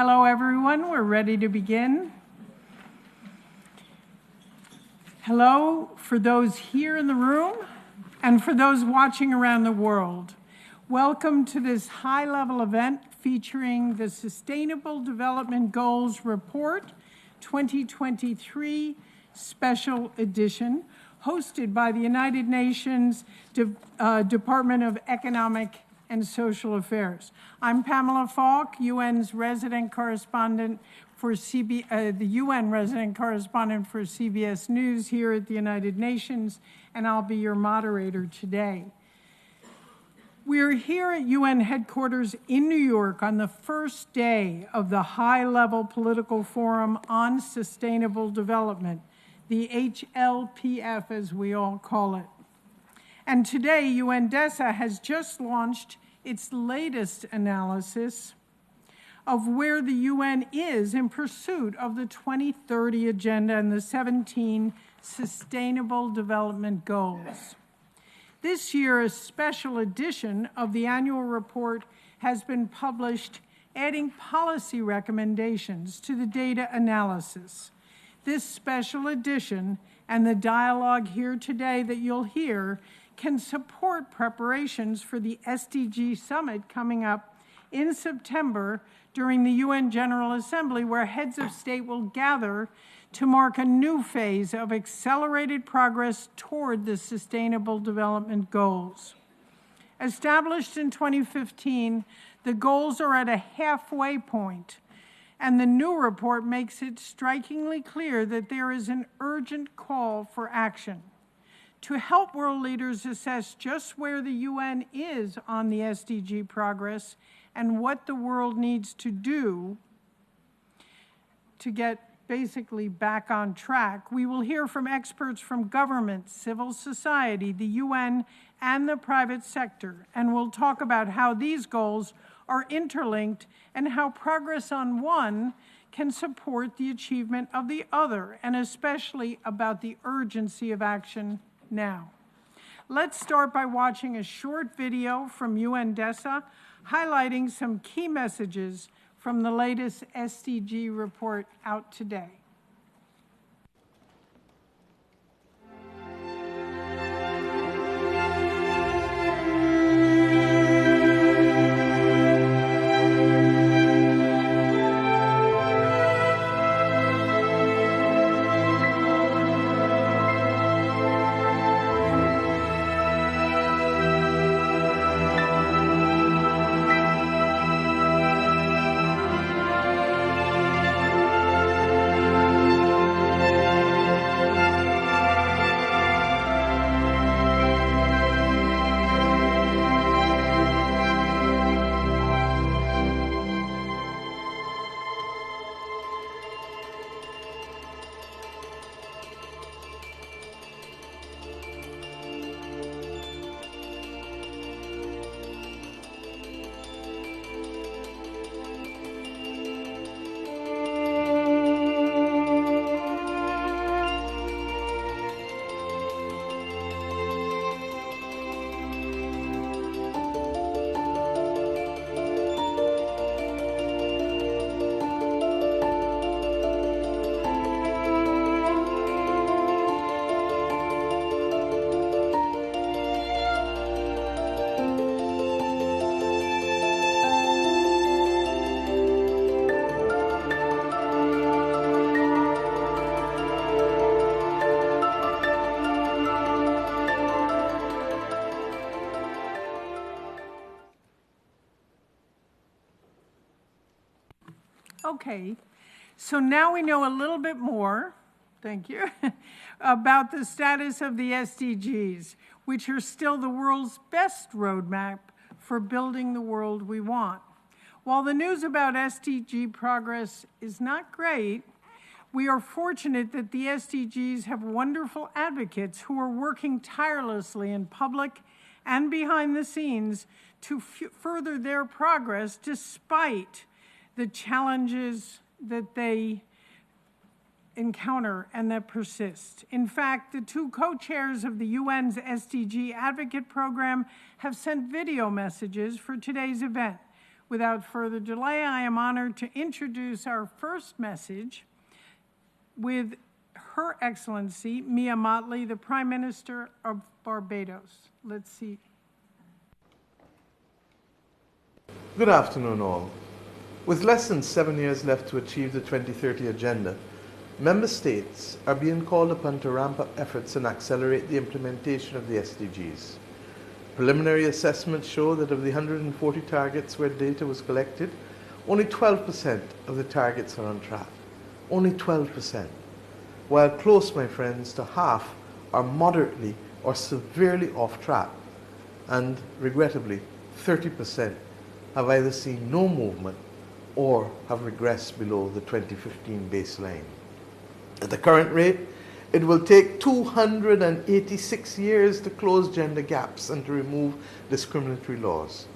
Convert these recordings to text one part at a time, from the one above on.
Hello, everyone. We're ready to begin. Hello for those here in the room and for those watching around the world. Welcome to this high-level event featuring the Sustainable Development Goals Report 2023 Special Edition, hosted by the United Nations Department of Economic and Social Affairs. I'm Pamela Falk, UN's resident correspondent for the UN resident correspondent for CBS News here at the United Nations, and I'll be your moderator today. We're here at UN headquarters in New York on the first day of the high-level political forum on sustainable development, the HLPF as we all call it. And today, UNDESA has just launched its latest analysis of where the UN is in pursuit of the 2030 Agenda and the 17 Sustainable Development Goals. This year, a special edition of the annual report has been published, adding policy recommendations to the data analysis. This special edition and the dialogue here today that you'll hear can support preparations for the SDG summit coming up in September during the UN General Assembly, where heads of state will gather to mark a new phase of accelerated progress toward the Sustainable Development Goals. Established in 2015, the goals are at a halfway point, and the new report makes it strikingly clear that there is an urgent call for action. To help world leaders assess just where the UN is on the SDG progress and what the world needs to do to get basically back on track, we will hear from experts from government, civil society, the UN, and the private sector, and we'll talk about how these goals are interlinked and how progress on one can support the achievement of the other, and especially about the urgency of action now. Let's start by watching a short video from UNDESA highlighting some key messages from the latest SDG report out today. Okay, so now we know a little bit more, thank you, about the status of the SDGs, which are still the world's best roadmap for building the world we want. While the news about SDG progress is not great, we are fortunate that the SDGs have wonderful advocates who are working tirelessly in public and behind the scenes to further their progress despite the challenges that they encounter and that persist. In fact, the two co-chairs of the UN's SDG Advocate Program have sent video messages for today's event, Without further delay, I am honored to introduce our first message with Her Excellency Mia Mottley, the Prime Minister of Barbados. Let's see. Good afternoon, all. With less than 7 years left to achieve the 2030 agenda, Member States are being called upon to ramp up efforts and accelerate the implementation of the SDGs. Preliminary assessments show that of the 140 targets where data was collected, only 12% of the targets are on track. Only 12%. While close, my friends, to half are moderately or severely off track, and regrettably, 30% have either seen no movement or have regressed below the 2015 baseline. At the current rate, it will take 286 years to close gender gaps and to remove discriminatory laws.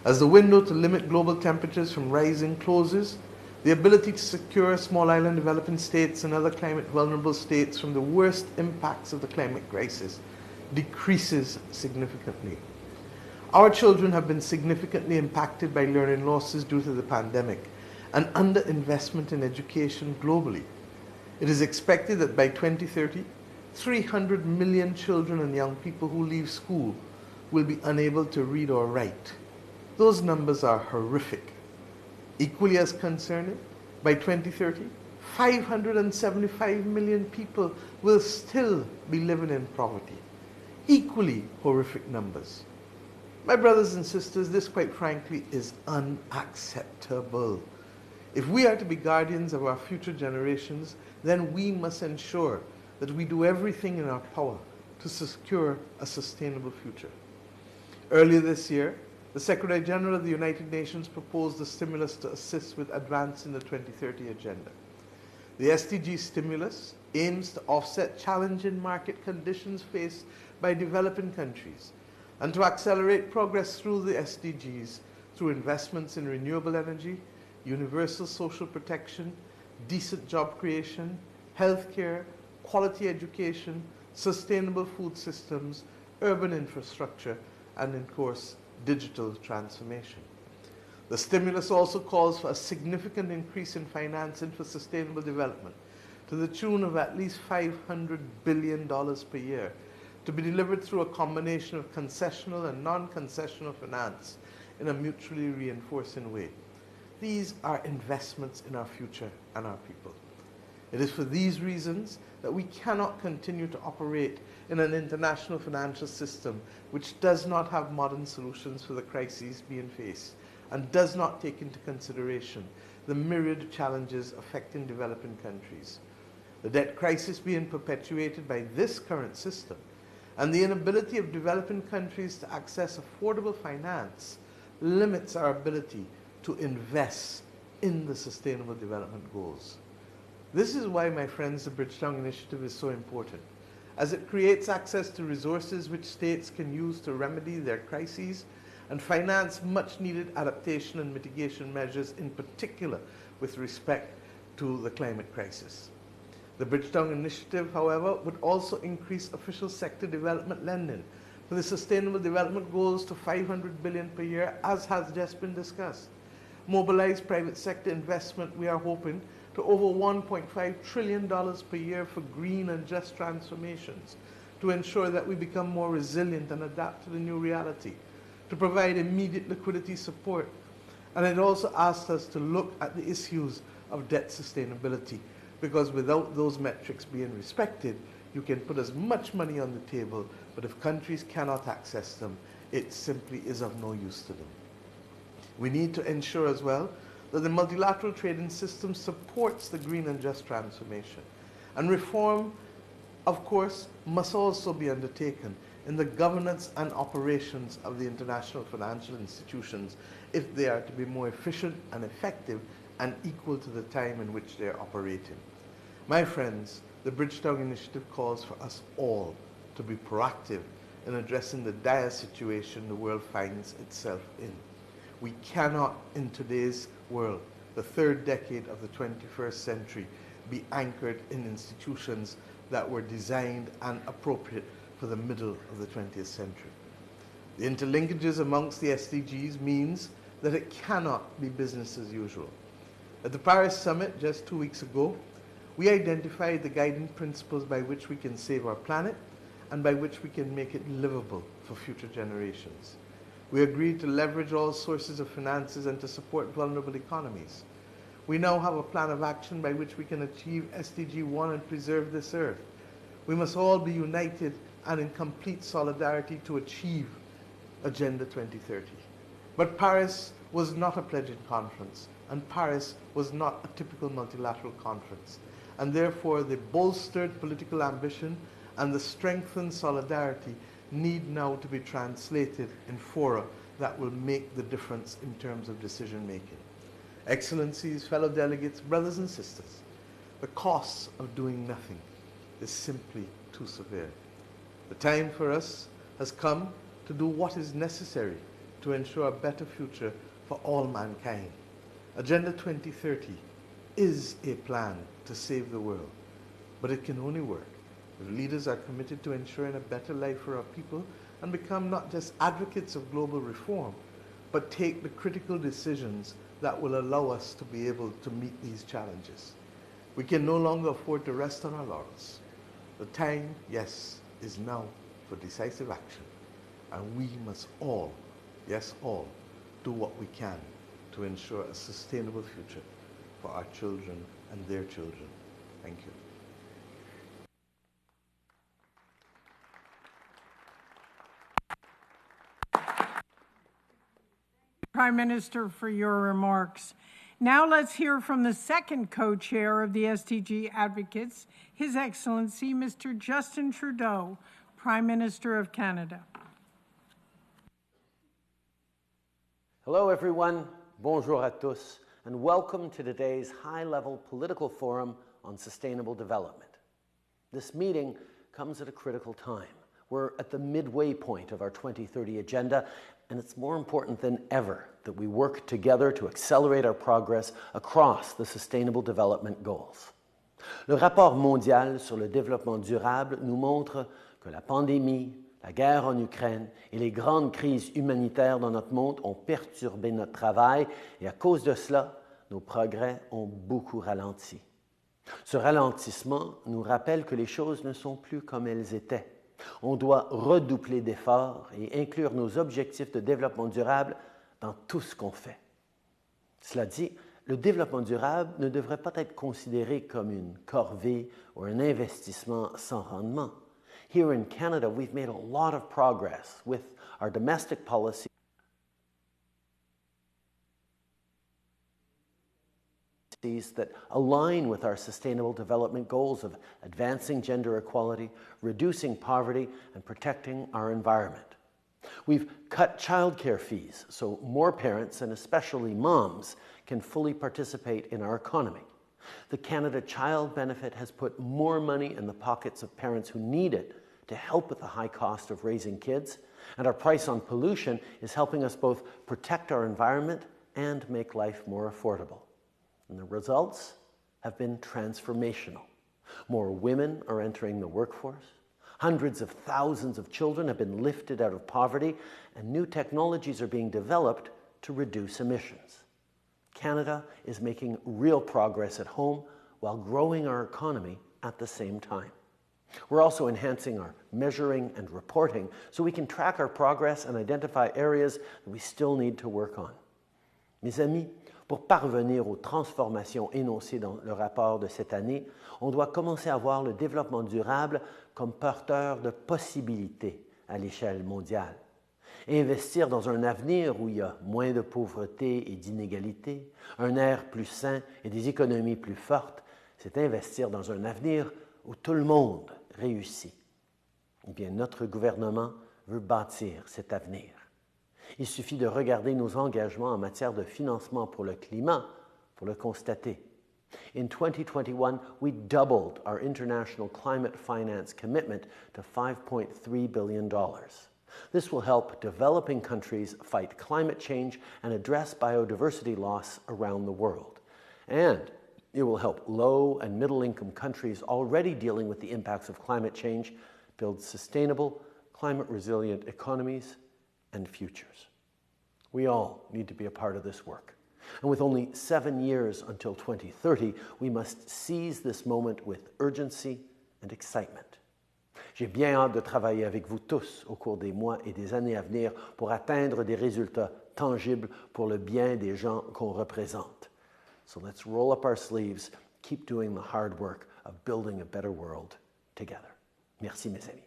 As the window to limit global temperatures from rising closes, the ability to secure small island developing states and other climate vulnerable states from the worst impacts of the climate crisis decreases significantly. Our children have been significantly impacted by learning losses due to the pandemic and underinvestment in education globally. It is expected that by 2030, 300 million children and young people who leave school will be unable to read or write. Those numbers are horrific. Equally as concerning, by 2030, 575 million people will still be living in poverty. Equally horrific numbers. My brothers and sisters, this quite frankly is unacceptable. If we are to be guardians of our future generations, then we must ensure that we do everything in our power to secure a sustainable future. Earlier this year, the Secretary General of the United Nations proposed a stimulus to assist with advancing the 2030 agenda. The SDG stimulus aims to offset challenging market conditions faced by developing countries and to accelerate progress through the SDGs through investments in renewable energy, universal social protection, decent job creation, healthcare, quality education, sustainable food systems, urban infrastructure, and, of course, digital transformation. The stimulus also calls for a significant increase in financing for sustainable development to the tune of at least $500 billion per year to be delivered through a combination of concessional and non-concessional finance in a mutually reinforcing way. These are investments in our future and our people. It is for these reasons that we cannot continue to operate in an international financial system which does not have modern solutions for the crises being faced and does not take into consideration the myriad challenges affecting developing countries. The debt crisis being perpetuated by this current system and the inability of developing countries to access affordable finance limits our ability to invest in the Sustainable Development Goals. This is why, my friends, the Bridgetown Initiative is so important, as it creates access to resources which states can use to remedy their crises and finance much-needed adaptation and mitigation measures, in particular with respect to the climate crisis. The Bridgetown Initiative, however, would also increase official sector development lending for the Sustainable Development Goals to $500 billion per year, as has just been discussed. Mobilize private sector investment, we are hoping, to over $1.5 trillion per year for green and just transformations, to ensure that we become more resilient and adapt to the new reality, to provide immediate liquidity support. And it also asked us to look at the issues of debt sustainability, because without those metrics being respected, you can put as much money on the table, but if countries cannot access them, it simply is of no use to them. We need to ensure as well that the multilateral trading system supports the green and just transformation. And reform, of course, must also be undertaken in the governance and operations of the international financial institutions if they are to be more efficient and effective and equal to the time in which they are operating. My friends, the Bridgetown Initiative calls for us all to be proactive in addressing the dire situation the world finds itself in. We cannot, in today's world, the third decade of the 21st century, be anchored in institutions that were designed and appropriate for the middle of the 20th century. The interlinkages amongst the SDGs means that it cannot be business as usual. At the Paris Summit just 2 weeks ago, we identified the guiding principles by which we can save our planet and by which we can make it livable for future generations. We agreed to leverage all sources of finances and to support vulnerable economies. We now have a plan of action by which we can achieve SDG 1 and preserve this earth. We must all be united and in complete solidarity to achieve Agenda 2030. But Paris was not a pledging conference, and Paris was not a typical multilateral conference. And therefore, the bolstered political ambition and the strengthened solidarity need now to be translated in fora that will make the difference in terms of decision making. Excellencies, fellow delegates, brothers and sisters, the cost of doing nothing is simply too severe. The time for us has come to do what is necessary to ensure a better future for all mankind. Agenda 2030 is a plan to save the world, but it can only work if leaders are committed to ensuring a better life for our people and become not just advocates of global reform, but take the critical decisions that will allow us to be able to meet these challenges. We can no longer afford to rest on our laurels. The time, yes, is now for decisive action, and we must all, yes all, do what we can to ensure a sustainable future for our children and their children. Thank you. Prime Minister, for your remarks. Now let's hear from the second co-chair of the SDG Advocates, His Excellency Mr. Justin Trudeau, Prime Minister of Canada. Hello everyone, bonjour à tous, and welcome to today's high-level political forum on sustainable development. This meeting comes at a critical time. We're at the midway point of our 2030 agenda, and it's more important than ever that we work together to accelerate our progress across the Sustainable Development Goals. Le rapport mondial sur le développement durable nous montre que la pandémie, la guerre en Ukraine et les grandes crises humanitaires dans notre monde ont perturbé notre travail et à cause de cela, nos progrès ont beaucoup ralenti. Ce ralentissement nous rappelle que les choses ne sont plus comme elles étaient. On doit redoubler d'efforts et inclure nos objectifs de développement durable dans tout ce qu'on fait. Cela dit, le développement durable ne devrait pas être considéré comme une corvée ou un investissement sans rendement. Here in Canada, we've made a lot of progress with our domestic policy that align with our sustainable development goals of advancing gender equality, reducing poverty, and protecting our environment. We've cut childcare fees so more parents, and especially moms, can fully participate in our economy. The Canada Child Benefit has put more money in the pockets of parents who need it to help with the high cost of raising kids, and our price on pollution is helping us both protect our environment and make life more affordable. And the results have been transformational. More women are entering the workforce. Hundreds of thousands of children have been lifted out of poverty, and new technologies are being developed to reduce emissions. Canada is making real progress at home while growing our economy at the same time. We're also enhancing our measuring and reporting so we can track our progress and identify areas that we still need to work on. Mes amis, pour parvenir aux transformations énoncées dans le rapport de cette année, on doit commencer à voir le développement durable comme porteur de possibilités à l'échelle mondiale. Investir dans un avenir où il y a moins de pauvreté et d'inégalités, un air plus sain et des économies plus fortes, c'est investir dans un avenir où tout le monde réussit. Eh bien, notre gouvernement veut bâtir cet avenir. Il suffit de regarder nos engagements en matière de financement pour le climat pour le constater. In 2021, we doubled our international climate finance commitment to $5.3 billion. This will help developing countries fight climate change and address biodiversity loss around the world. And it will help low and middle-income countries already dealing with the impacts of climate change build sustainable, climate-resilient economies and futures. We all need to be a part of this work. And with only 7 years until 2030, we must seize this moment with urgency and excitement. J'ai bien hâte de travailler avec vous tous au cours des mois et des années à venir pour atteindre des résultats tangibles pour le bien des gens qu'on représente. So let's roll up our sleeves, keep doing the hard work of building a better world together. Merci, mes amis.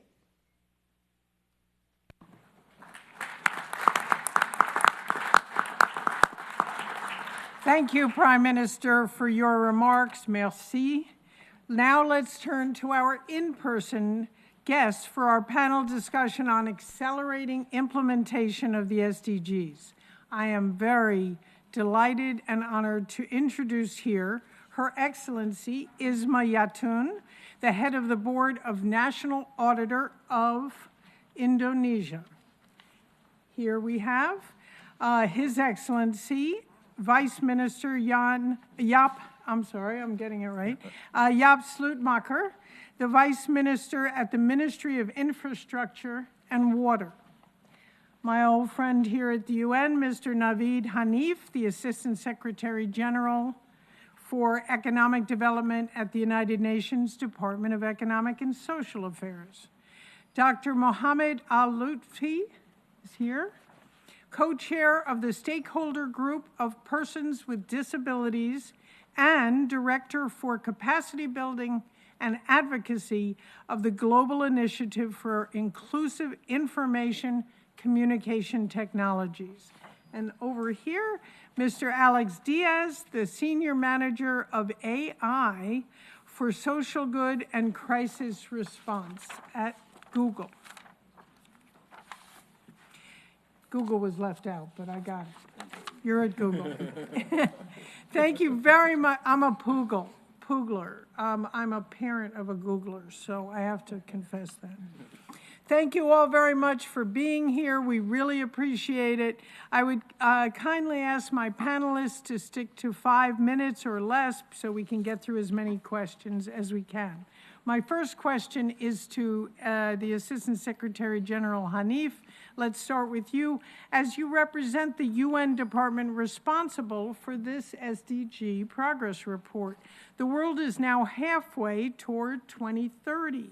Thank you, Prime Minister, for your remarks. Merci. Now let's turn to our in-person guests for our panel discussion on accelerating implementation of the SDGs. I am very delighted and honored to introduce here Her Excellency Isma Yatun, the head of the Board of National Auditor of Indonesia. Here we have His Excellency Vice Minister Jaap Slootmaker, the Vice Minister at the Ministry of Infrastructure and Water. My old friend here at the UN, Mr. Naveed Hanif, the Assistant Secretary General for Economic Development at the United Nations Department of Economic and Social Affairs. Dr. Mohammed Al-Lutfi is here, co-chair of the Stakeholder Group of Persons with Disabilities and Director for Capacity Building and Advocacy of the Global Initiative for Inclusive Information Communication Technologies. And over here, Mr. Alex Diaz, the Senior Manager of AI for Social Good and Crisis Response at Google. Google was left out, but I got it. You're at Google. Thank you very much. I'm a Poogler. I'm a parent of a Googler, so I have to confess that. Thank you all very much for being here. We really appreciate it. I would kindly ask my panelists to stick to 5 minutes or less so we can get through as many questions as we can. My first question is to the Assistant Secretary General Hanif. Let's start with you. As you represent the UN department responsible for this SDG progress report, the world is now halfway toward 2030,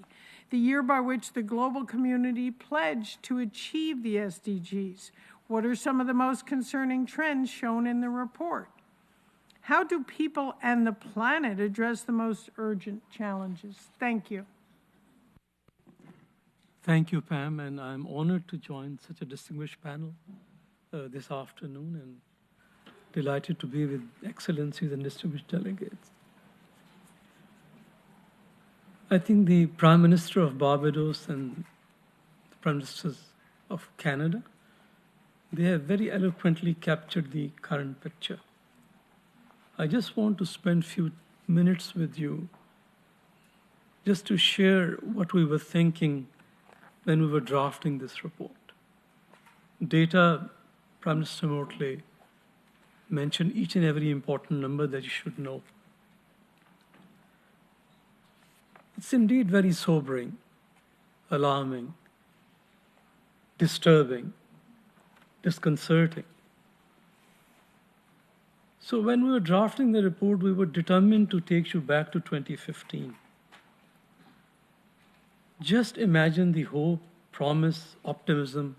the year by which the global community pledged to achieve the SDGs. What are some of the most concerning trends shown in the report? How do people and the planet address the most urgent challenges? Thank you. Thank you, Pam, and I'm honored to join such a distinguished panel this afternoon and delighted to be with excellencies and distinguished delegates. I think the Prime Minister of Barbados and the Prime Ministers of Canada, they have very eloquently captured the current picture. I just want to spend a few minutes with you just to share what we were thinking when we were drafting this report. Data, Prime Minister Mottley mentioned each and every important number that you should know. It's indeed very sobering, alarming, disturbing, disconcerting. So when we were drafting the report, we were determined to take you back to 2015. Just imagine the hope, promise, optimism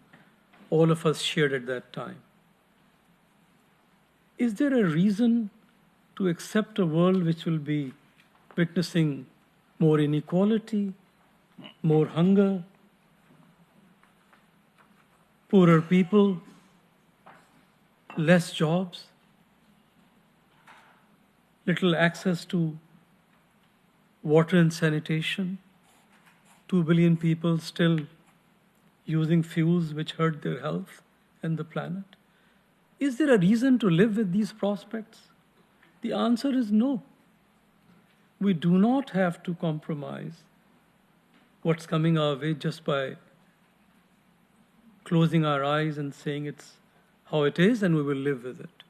all of us shared at that time. Is there a reason to accept a world which will be witnessing more inequality, more hunger, poorer people, less jobs, little access to water and sanitation, 2 billion people still using fuels which hurt their health and the planet? Is there a reason to live with these prospects? The answer is no. We do not have to compromise what's coming our way just by closing our eyes and saying it's how it is and we will live with it.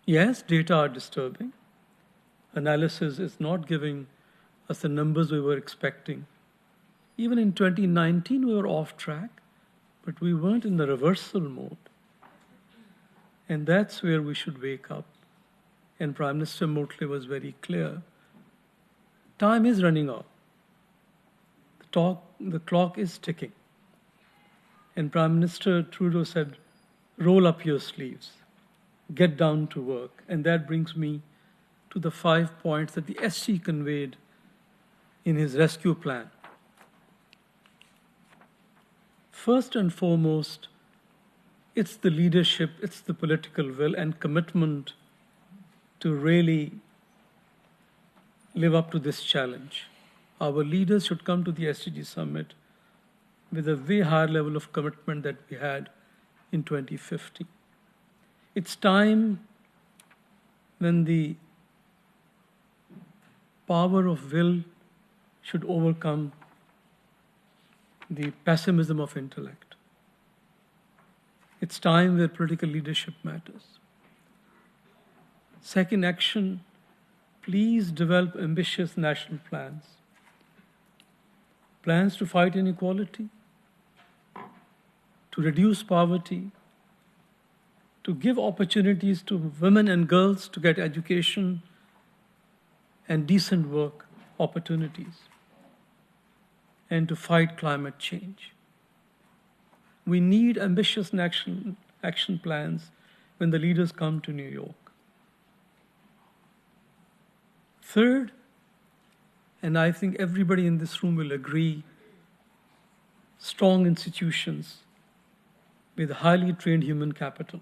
Yes, data are disturbing. Analysis is not giving us the numbers we were expecting. Even in 2019, we were off track. but we weren't in the reversal mode. And that's where we should wake up. And Prime Minister Mottley was very clear. Time is running out. The clock is ticking. And Prime Minister Trudeau said, roll up your sleeves, get down to work. And that brings me to the 5 points that the SG conveyed in his rescue plan. First and foremost, it's the leadership, it's the political will and commitment to really live up to this challenge. Our leaders should come to the SDG summit with a way higher level of commitment that we had in 2050. It's time when the power of will should overcome the pessimism of intellect. It's time where political leadership matters. Second action, please develop ambitious national plans. Plans to fight inequality, to reduce poverty, to give opportunities to women and girls to get education and decent work opportunities, and to fight climate change. We need ambitious action plans when the leaders come to New York. Third, and I think everybody in this room will agree, strong institutions with highly trained human capital.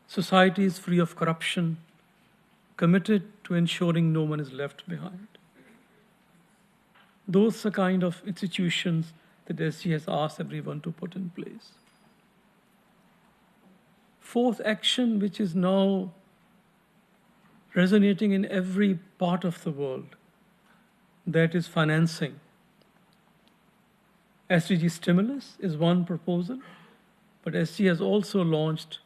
Societies free of corruption, committed to ensuring no one is left behind. Those are the kind of institutions that SG has asked everyone to put in place. Fourth action, which is now resonating in every part of the world, that is financing. SDG stimulus is one proposal, but SG has also launched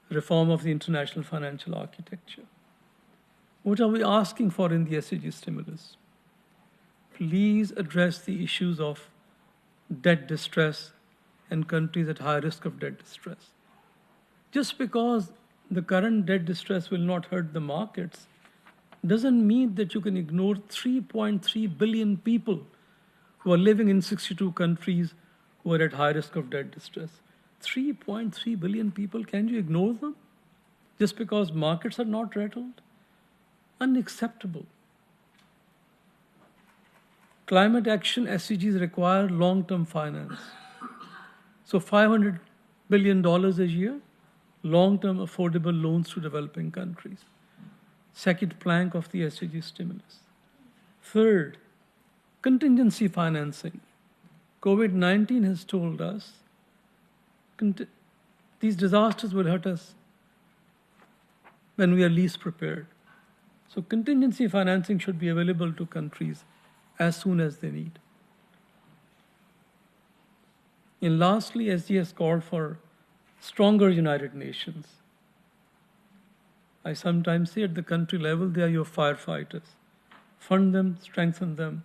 reform of the international financial architecture. What are we asking for in the SDG stimulus? Please address the issues of debt distress and countries at high risk of debt distress. Just because the current debt distress will not hurt the markets doesn't mean that you can ignore 3.3 billion people who are living in 62 countries who are at high risk of debt distress. 3.3 billion people, can you ignore them just because markets are not rattled? Unacceptable. Climate action SDGs require long-term finance. So $500 billion a year, long-term affordable loans to developing countries. Second plank of the SDG stimulus. Third, contingency financing. COVID-19 has told us these disasters will hurt us when we are least prepared. So contingency financing should be available to countries as soon as they need. And lastly, SG has called for stronger United Nations. I sometimes say at the country level, they are your firefighters. Fund them, strengthen them.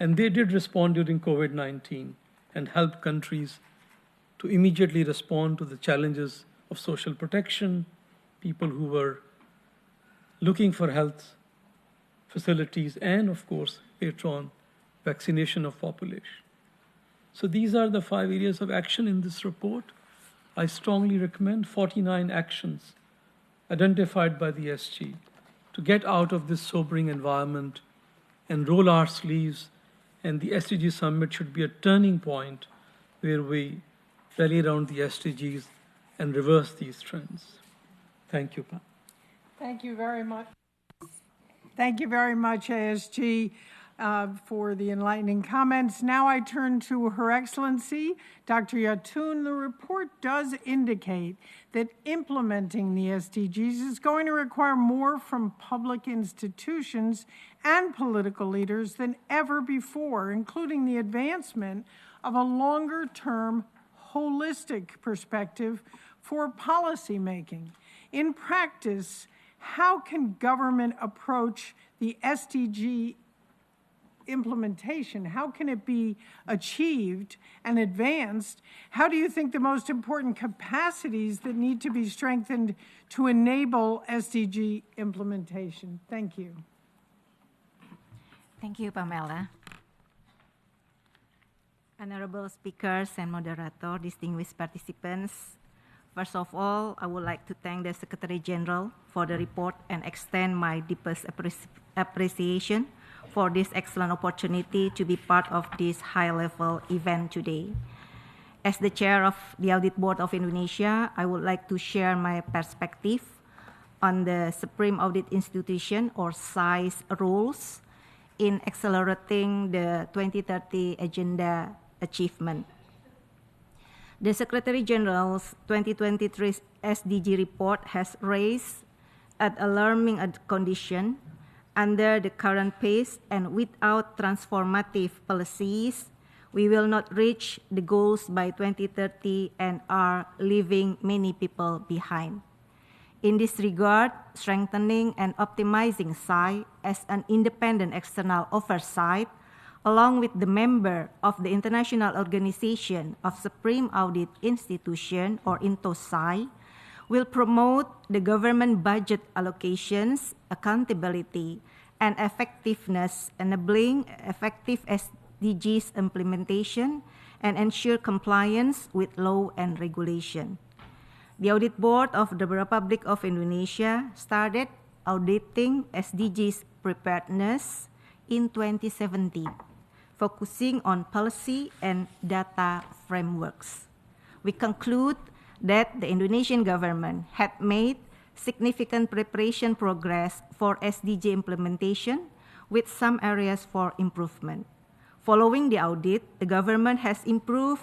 And they did respond during COVID-19 and help countries to immediately respond to the challenges of social protection, people who were looking for health facilities, and of course, later on, vaccination of population. So these are the 5 areas of action in this report. I strongly recommend 49 actions identified by the SG to get out of this sobering environment and roll our sleeves. And the SDG summit should be a turning point where we rally around the SDGs and reverse these trends. Thank you, Pam. Thank you very much. Thank you very much, ASG, for the enlightening comments. Now I turn to Her Excellency, Dr. Yatoon. The report does indicate that implementing the SDGs is going to require more from public institutions and political leaders than ever before, including the advancement of a longer-term, holistic perspective for policymaking. In practice, how can government approach the SDG implementation? How can it be achieved and advanced? How do you think the most important capacities that need to be strengthened to enable SDG implementation? Thank you. Thank you, Pamela. Honorable speakers and moderator, distinguished participants, first of all, I would like to thank the Secretary General for the report and extend my deepest appreciation for this excellent opportunity to be part of this high-level event today. As the chair of the Audit Board of Indonesia, I would like to share my perspective on the Supreme Audit Institution, or SAI's, roles in accelerating the 2030 Agenda achievement. The Secretary General's 2023 SDG report has raised an alarming condition. Under the current pace and without transformative policies, we will not reach the goals by 2030 and are leaving many people behind. In this regard, strengthening and optimizing SAI as an independent external oversight, along with the member of the International Organization of Supreme Audit Institution, or INTOSAI, will promote the government budget allocations, accountability, and effectiveness, enabling effective SDGs implementation and ensure compliance with law and regulation. The Audit Board of the Republic of Indonesia started auditing SDGs preparedness in 2017, focusing on policy and data frameworks. We conclude that the Indonesian government had made significant preparation progress for SDG implementation, with some areas for improvement. Following the audit, the government has improved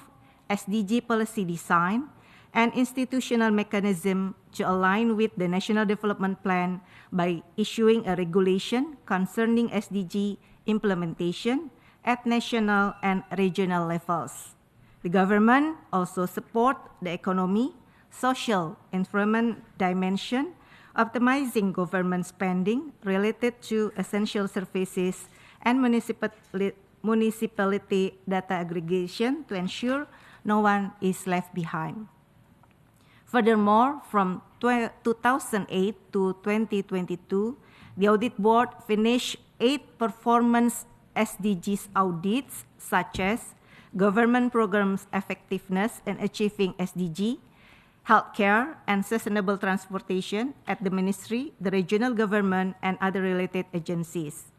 SDG policy design and institutional mechanism to align with the National Development Plan by issuing a regulation concerning SDG implementation at national and regional levels. The government also supports the economy, social, environment dimension, optimizing government spending related to essential services and municipality data aggregation to ensure no one is left behind. Furthermore, from 2008 to 2022, the Audit Board finished 8 performance SDGs audits, such as government programs effectiveness in achieving SDG, healthcare, and sustainable transportation at the ministry, the regional government, and other related agencies.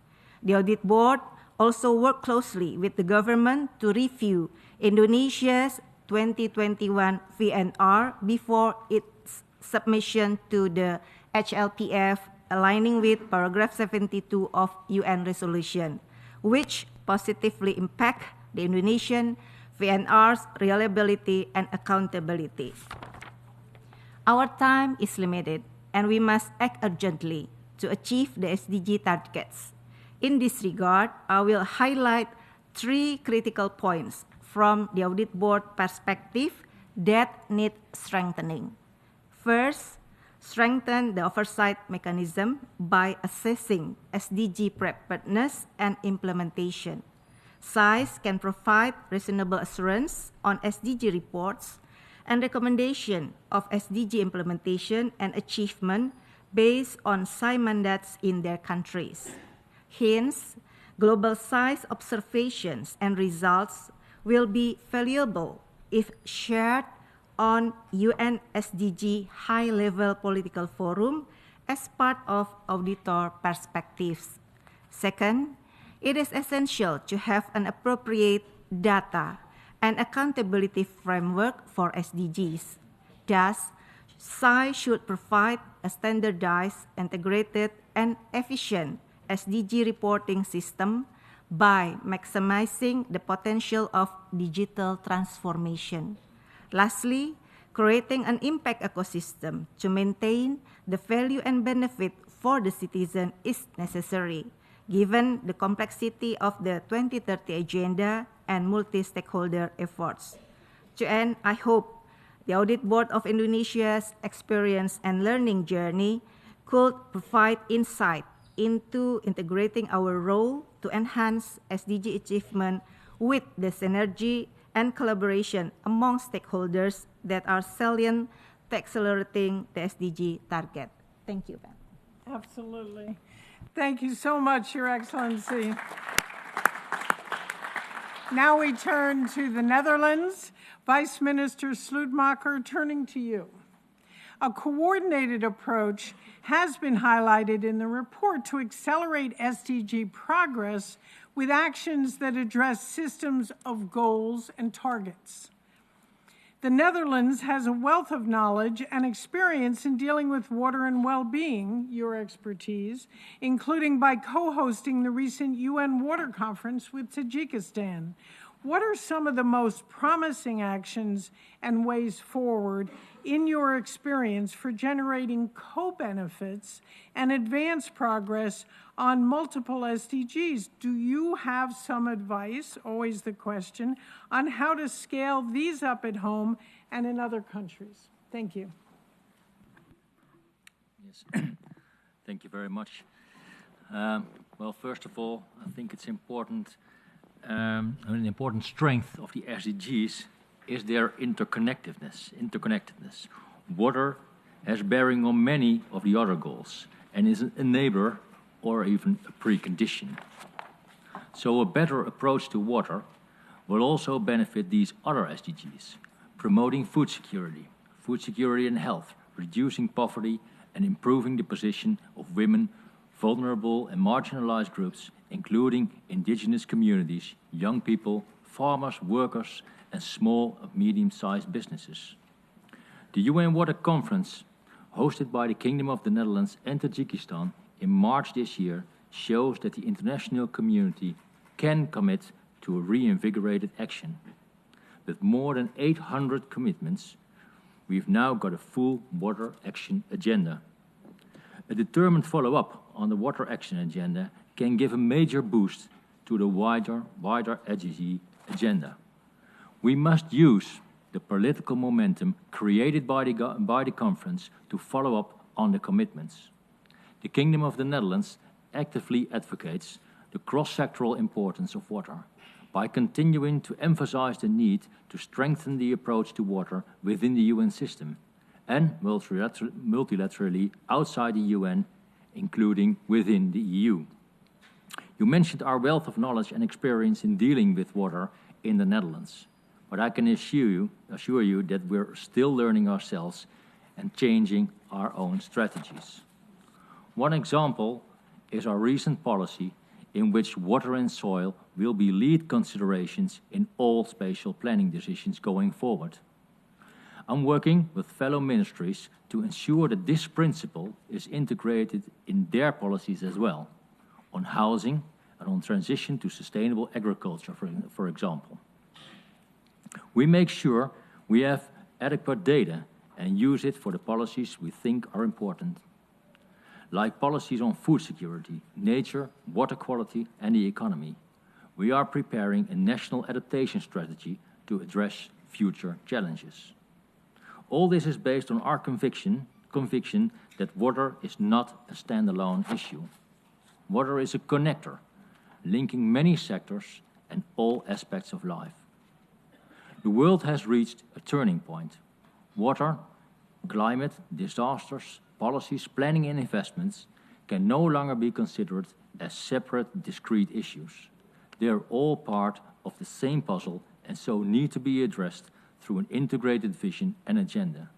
The Audit Board also worked closely with the government to review Indonesia's 2021 VNR before its submission to the HLPF, aligning with paragraph 72 of UN resolution, which positively impact the Indonesian VNR's reliability and accountability. Our time is limited, and we must act urgently to achieve the SDG targets. In this regard, I will highlight 3 critical points from the Audit Board perspective that need strengthening. First, strengthen the oversight mechanism by assessing SDG preparedness and implementation. SAIs can provide reasonable assurance on SDG reports and recommendation of SDG implementation and achievement based on SAI mandates in their countries. Hence, global SAIs observations and results will be valuable if shared on UN SDG high-level political forum as part of auditor perspectives. Second, it is essential to have an appropriate data and accountability framework for SDGs. Thus, SAI should provide a standardized, integrated, and efficient SDG reporting system by maximizing the potential of digital transformation. Lastly, creating an impact ecosystem to maintain the value and benefit for the citizen is necessary, given the complexity of the 2030 Agenda and multi-stakeholder efforts. To end, I hope the Audit Board of Indonesia's experience and learning journey could provide insight into integrating our role to to enhance SDG achievement with the synergy and collaboration among stakeholders that are salient to accelerating the SDG target. Thank you, Ben. Absolutely. Thank you so much, Your Excellency. Now we turn to the Netherlands. Vice Minister Slootmacher, turning to you. A coordinated approach has been highlighted in the report to accelerate SDG progress with actions that address systems of goals and targets. The Netherlands has a wealth of knowledge and experience in dealing with water and well-being, your expertise, including by co-hosting the recent UN Water Conference with Tajikistan. What are some of the most promising actions and ways forward in your experience for generating co-benefits and advance progress on multiple SDGs? Do you have some advice, always the question, on how to scale these up at home and in other countries? Thank you. Yes, thank you very much. Well, first of all, I think it's important, an important strength of the SDGs is their interconnectedness. Water has bearing on many of the other goals and is an enabler or even a precondition. So a better approach to water will also benefit these other SDGs, promoting food security and health, reducing poverty and improving the position of women, vulnerable and marginalized groups, including indigenous communities, young people, farmers, workers, and small and medium-sized businesses. The UN Water Conference, hosted by the Kingdom of the Netherlands and Tajikistan in March this year, shows that the international community can commit to a reinvigorated action. With more than 800 commitments, we've now got a full water action agenda. A determined follow-up on the water action agenda can give a major boost to the wider SDG agenda. We must use the political momentum created by the conference to follow up on the commitments. The Kingdom of the Netherlands actively advocates the cross-sectoral importance of water by continuing to emphasize the need to strengthen the approach to water within the UN system and multilaterally outside the UN, including within the EU. You mentioned our wealth of knowledge and experience in dealing with water in the Netherlands, but I can assure you that we're still learning ourselves and changing our own strategies. One example is our recent policy in which water and soil will be lead considerations in all spatial planning decisions going forward. I'm working with fellow ministries to ensure that this principle is integrated in their policies as well, on housing and on transition to sustainable agriculture, for example. We make sure we have adequate data and use it for the policies we think are important, like policies on food security, nature, water quality, and the economy. We are preparing a national adaptation strategy to address future challenges. All this is based on our conviction that water is not a standalone issue. Water is a connector, linking many sectors and all aspects of life. The world has reached a turning point. Water, climate, disasters, policies, planning and investments can no longer be considered as separate, discrete issues. They are all part of the same puzzle and so need to be addressed through an integrated vision and agenda.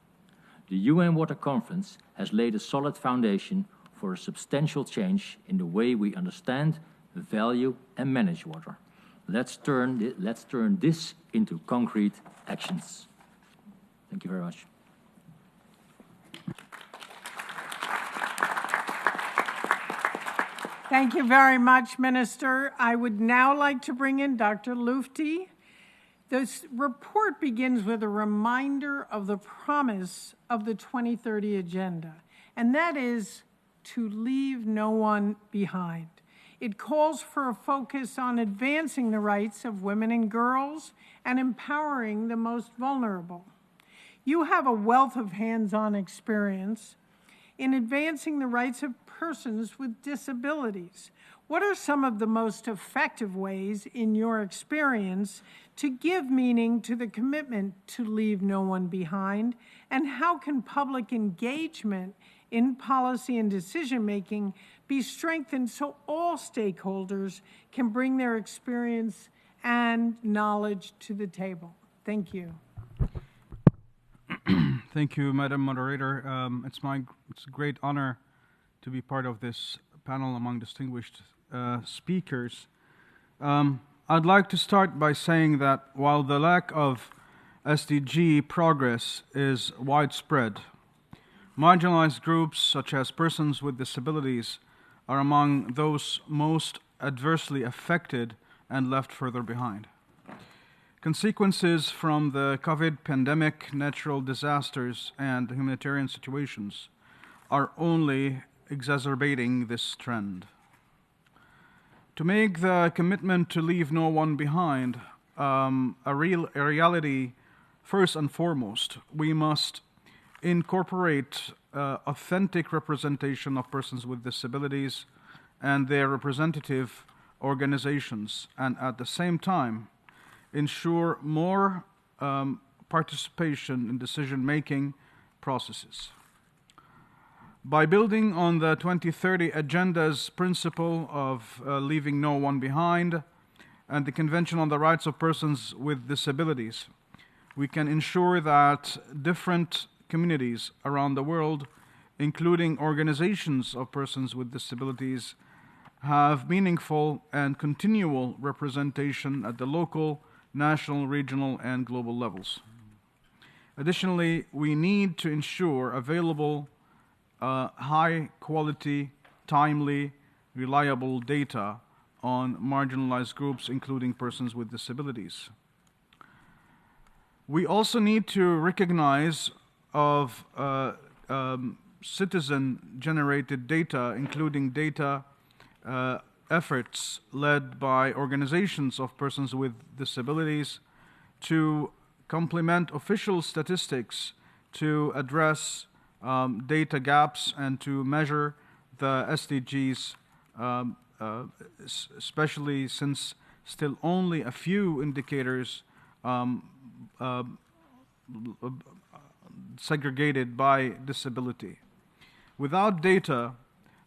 The UN Water Conference has laid a solid foundation for a substantial change in the way we understand, value and manage water. Let's turn this into concrete actions. Thank you very much. Thank you very much, Minister. I would now like to bring in Dr. Lufti. This report begins with a reminder of the promise of the 2030 Agenda, and that is to leave no one behind. It calls for a focus on advancing the rights of women and girls and empowering the most vulnerable. You have a wealth of hands-on experience in advancing the rights of persons with disabilities. What are some of the most effective ways, in your experience, to give meaning to the commitment to leave no one behind? And how can public engagement in policy and decision-making be strengthened so all stakeholders can bring their experience and knowledge to the table? Thank you. Thank you, Madam Moderator. It's a great honor to be part of this panel among distinguished speakers. I'd like to start by saying that while the lack of SDG progress is widespread, marginalized groups such as persons with disabilities are among those most adversely affected and left further behind. Consequences from the COVID pandemic, natural disasters, and humanitarian situations are only exacerbating this trend. To make the commitment to leave no one behind a reality, first and foremost, we must incorporate authentic representation of persons with disabilities and their representative organizations, and at the same time, ensure more participation in decision-making processes. By building on the 2030 Agenda's principle of leaving no one behind and the Convention on the Rights of Persons with Disabilities, we can ensure that different communities around the world, including organizations of persons with disabilities, have meaningful and continual representation at the local, national, regional, and global levels. Additionally, we need to ensure available high-quality, timely, reliable data on marginalized groups, including persons with disabilities. We also need to recognize of citizen-generated data, including data efforts led by organizations of persons with disabilities to complement official statistics to address data gaps and to measure the SDGs, especially since still only a few indicators segregated by disability. Without data,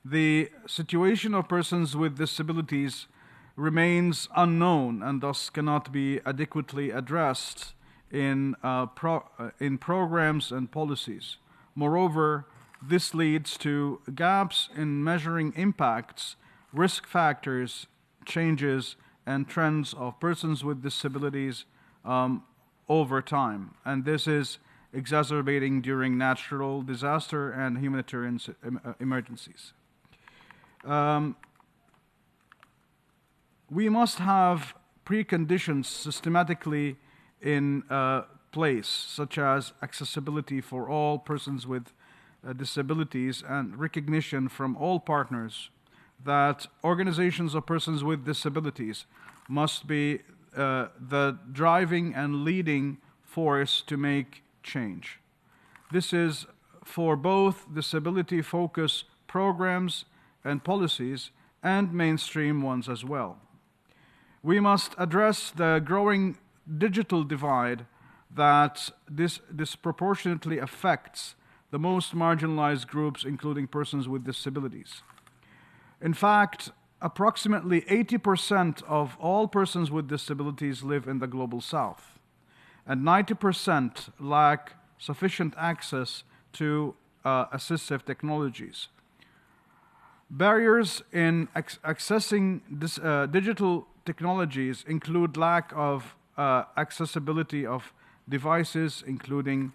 the situation of persons with disabilities remains unknown and thus cannot be adequately addressed in programs and policies. Moreover, this leads to gaps in measuring impacts, risk factors, changes, and trends of persons with disabilities over time. And this is exacerbating during natural disaster and humanitarian emergencies. We must have preconditions systematically in place, such as accessibility for all persons with disabilities and recognition from all partners that organizations of persons with disabilities must be the driving and leading force to make change. This is for both disability-focused programs and policies and mainstream ones as well. We must address the growing digital divide that disproportionately affects the most marginalized groups, including persons with disabilities. In fact, approximately 80% of all persons with disabilities live in the global south, and 90% lack sufficient access to assistive technologies. Barriers in accessing digital technologies include lack of accessibility of devices, including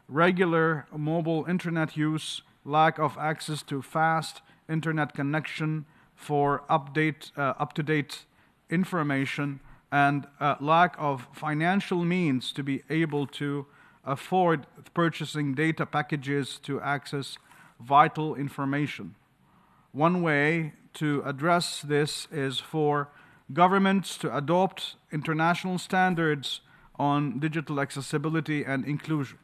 regular mobile internet use, lack of access to fast internet connection for up-to-date information, and lack of financial means to be able to afford purchasing data packages to access vital information. One way to address this is for governments to adopt international standards on digital accessibility and inclusion.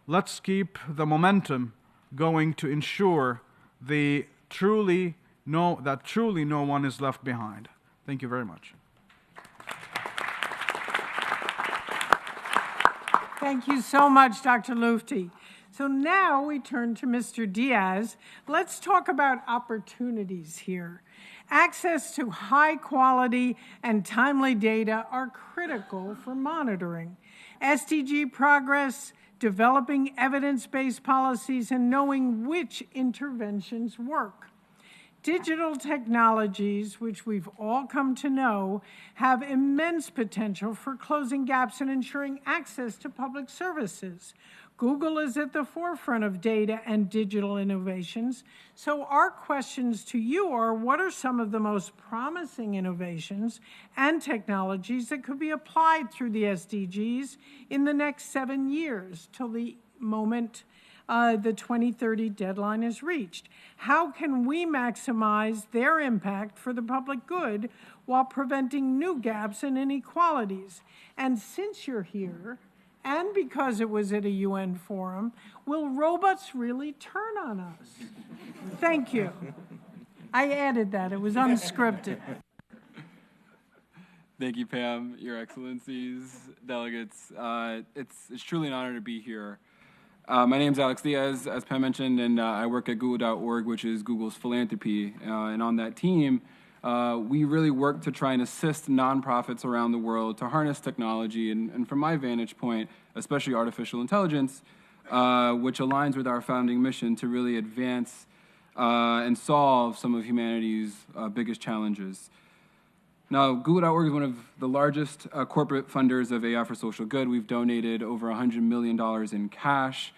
Let's keep the momentum going to ensure the truly that truly no one is left behind. Thank you very much. Thank you so much, Dr. Lufti. So now we turn to Mr. Diaz. Let's talk about opportunities here. Access to high quality and timely data are critical for monitoring SDG progress, developing evidence-based policies, and knowing which interventions work. Digital technologies, which we've all come to know, have immense potential for closing gaps and ensuring access to public services. Google is at the forefront of data and digital innovations. So our questions to you are, what are some of the most promising innovations and technologies that could be applied through the SDGs in the next 7 years till the moment the 2030 deadline is reached? How can we maximize their impact for the public good while preventing new gaps and inequalities? And since you're here, and because it was at a UN forum, will robots really turn on us? Thank you. I added that. It was unscripted. Thank you, Pam, Your Excellencies, delegates. It's truly an honor to be here. My name is Alex Diaz, as Pam mentioned, and I work at Google.org, which is Google's philanthropy. And on that team, we really work to try and assist nonprofits around the world to harness technology, and from my vantage point, especially artificial intelligence, which aligns with our founding mission to really advance and solve some of humanity's biggest challenges. Now, Google.org is one of the largest corporate funders of AI for social good. We've donated over $100 million in cash.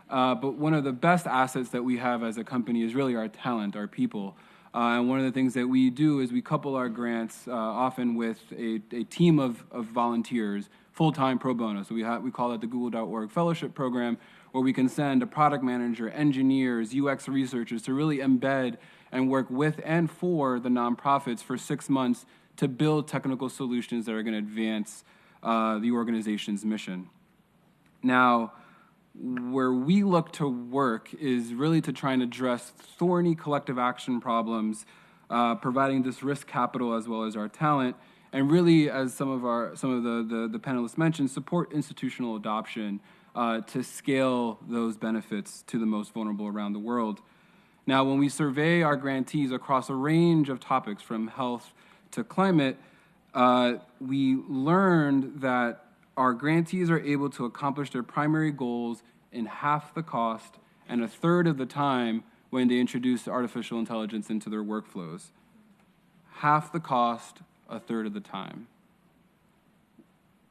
But one of the best assets that we have as a company is really our talent, our people. And one of the things that we do is we couple our grants often with a team of volunteers, full-time pro bono. So we call it the Google.org Fellowship Program, where we can send a product manager, engineers, UX researchers to really embed and work with and for the nonprofits for 6 months to build technical solutions that are going to advance the organization's mission. Now, where we look to work is really to try and address thorny collective action problems, providing this risk capital as well as our talent, and really, as some of the panelists mentioned, support institutional adoption to scale those benefits to the most vulnerable around the world. Now, when we survey our grantees across a range of topics from health to climate, we learned that our grantees are able to accomplish their primary goals in half the cost and a third of the time when they introduce artificial intelligence into their workflows. Half the cost, a third of the time.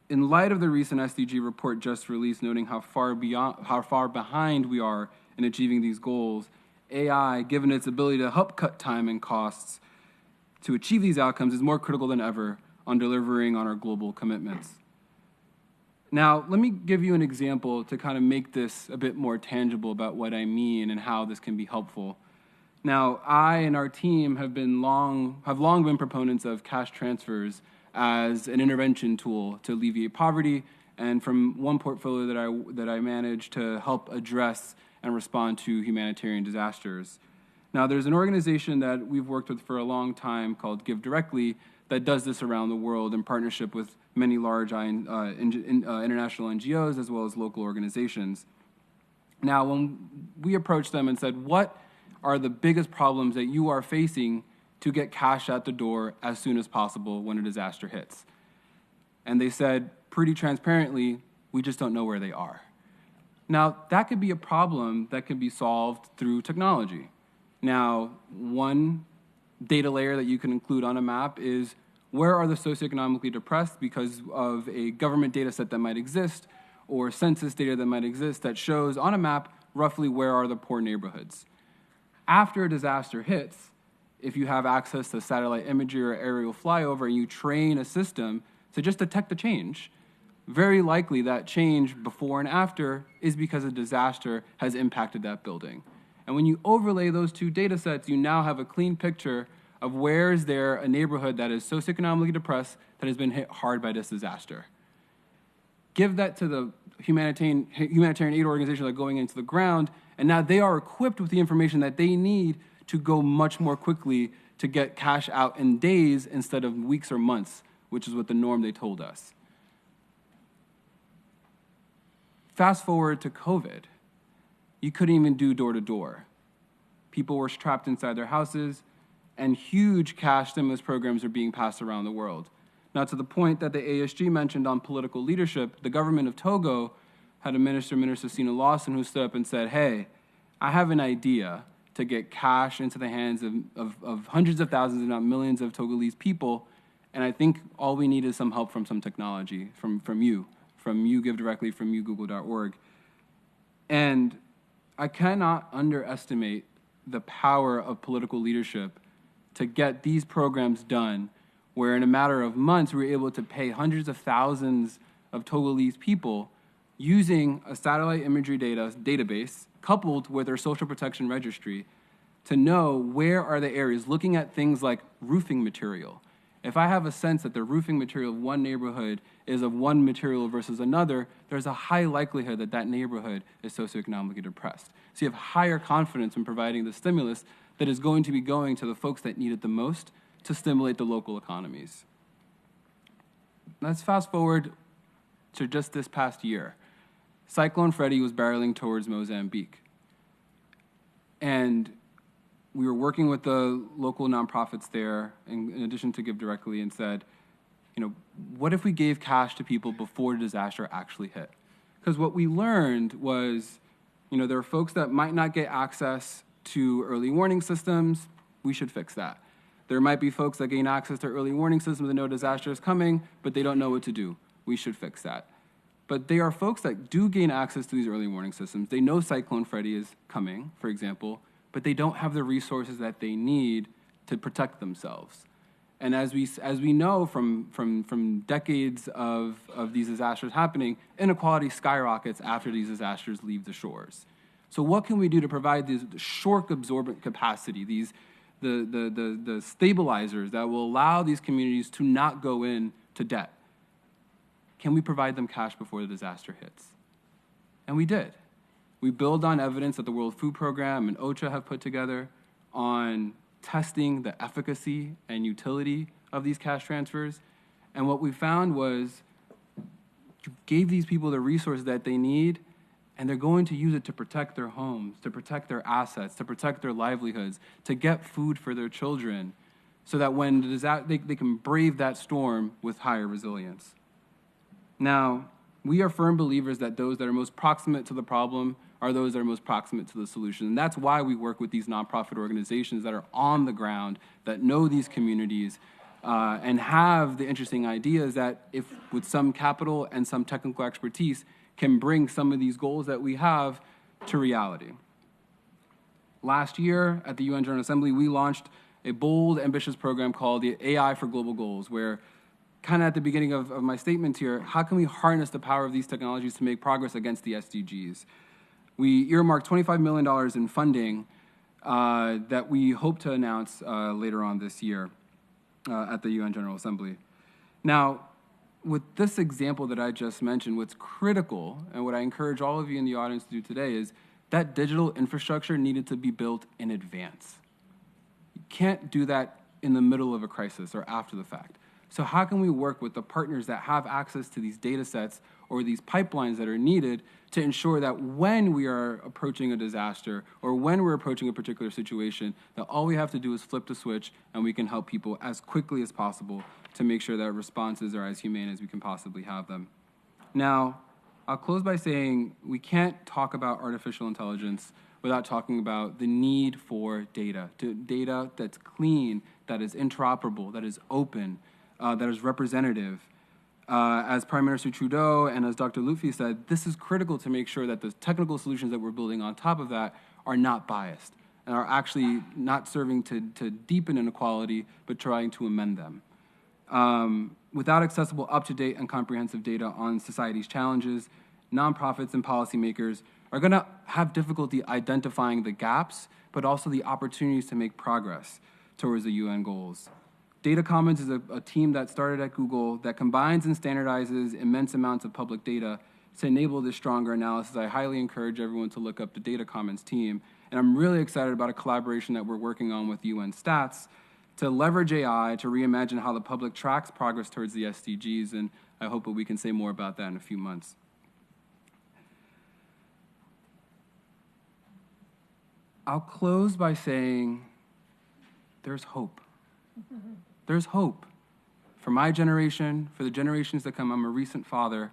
In light of the recent SDG report just released noting how far behind we are in achieving these goals, AI, given its ability to help cut time and costs to achieve these outcomes, is more critical than ever on delivering on our global commitments. Now, let me give you an example to kind of make this a bit more tangible about what I mean and how this can be helpful. Now, I and our team have long been proponents of cash transfers as an intervention tool to alleviate poverty, and from one portfolio that I manage to help address and respond to humanitarian disasters. Now, there's an organization that we've worked with for a long time called Give Directly that does this around the world in partnership with many large international NGOs as well as local organizations. Now, when we approached them and said, what are the biggest problems that you are facing to get cash out the door as soon as possible when a disaster hits? And they said, pretty transparently, we just don't know where they are. Now, that could be a problem that can be solved through technology. Now, one data layer that you can include on a map is where are the socioeconomically depressed because of a government data set that might exist or census data that might exist that shows on a map roughly where are the poor neighborhoods. After a disaster hits, if you have access to satellite imagery or aerial flyover and you train a system to just detect the change, very likely that change before and after is because a disaster has impacted that building. And when you overlay those two data sets, you now have a clean picture of where is there a neighborhood that is socioeconomically depressed that has been hit hard by this disaster. Give that to the humanitarian aid organizations that are going into the ground, and now they are equipped with the information that they need to go much more quickly to get cash out in days instead of weeks or months, which is what the norm they told us. Fast forward to COVID. You couldn't even do door-to-door. People were trapped inside their houses, and huge cash stimulus programs are being passed around the world. Now, to the point that the ASG mentioned on political leadership, the government of Togo had a Minister Sina Lawson, who stood up and said, hey, I have an idea to get cash into the hands of hundreds of thousands, if not millions of Togolese people, and I think all we need is some help from some technology, from you Give Directly, from you, Google.org. And I cannot underestimate the power of political leadership to get these programs done, where in a matter of months, we were able to pay hundreds of thousands of Togolese people using a satellite imagery database coupled with our social protection registry to know where are the areas, looking at things like roofing material. If I have a sense that the roofing material of one neighborhood is of one material versus another, there's a high likelihood that that neighborhood is socioeconomically depressed. So you have higher confidence in providing the stimulus that is going to be going to the folks that need it the most to stimulate the local economies. Let's fast forward to just this past year. Cyclone Freddy was barreling towards Mozambique. And we were working with the local nonprofits there, in addition to Give Directly, and said, what if we gave cash to people before the disaster actually hit? Because what we learned was, there are folks that might not get access to early warning systems. We should fix that. There might be folks that gain access to early warning systems and know disaster is coming, but they don't know what to do. We should fix that. But there are folks that do gain access to these early warning systems. They know Cyclone Freddy is coming, for example, but they don't have the resources that they need to protect themselves. And as we know from decades of these disasters happening, inequality skyrockets after these disasters leave the shores. So what can we do to provide this shock absorbent capacity, the stabilizers that will allow these communities to not go into debt? Can we provide them cash before the disaster hits? And we did. We build on evidence that the World Food Program and OCHA have put together on testing the efficacy and utility of these cash transfers. And what we found was you gave these people the resources that they need, and they're going to use it to protect their homes, to protect their assets, to protect their livelihoods, to get food for their children, so that when they can brave that storm with higher resilience. Now, we are firm believers that those that are most proximate to the problem are those that are most proximate to the solution. And that's why we work with these nonprofit organizations that are on the ground, that know these communities, and have the interesting ideas that, if with some capital and some technical expertise, can bring some of these goals that we have to reality. Last year at the UN General Assembly, we launched a bold, ambitious program called the AI for Global Goals, where kind of at the beginning of my statement here, how can we harness the power of these technologies to make progress against the SDGs? We earmarked $25 million in funding that we hope to announce later on this year at the UN General Assembly. Now, with this example that I just mentioned, what's critical, and what I encourage all of you in the audience to do today, is that digital infrastructure needed to be built in advance. You can't do that in the middle of a crisis or after the fact. So how can we work with the partners that have access to these data sets or these pipelines that are needed to ensure that when we are approaching a disaster or when we're approaching a particular situation, that all we have to do is flip the switch and we can help people as quickly as possible to make sure that responses are as humane as we can possibly have them. Now, I'll close by saying we can't talk about artificial intelligence without talking about the need for data that's clean, that is interoperable, that is open, that is representative. As Prime Minister Trudeau and as Dr. Lutfi said, this is critical to make sure that the technical solutions that we're building on top of that are not biased and are actually not serving to deepen inequality, but trying to amend them. Without accessible, up-to-date, and comprehensive data on society's challenges, nonprofits and policymakers are going to have difficulty identifying the gaps, but also the opportunities to make progress towards the UN goals. Data Commons is a team that started at Google that combines and standardizes immense amounts of public data to enable this stronger analysis. I highly encourage everyone to look up the Data Commons team And I'm really excited about a collaboration that we're working on with UN Stats to leverage AI to reimagine how the public tracks progress towards the SDGs, and I hope that we can say more about that in a few months. I'll close by saying there's hope. There's hope. For my generation, for the generations that come, I'm a recent father,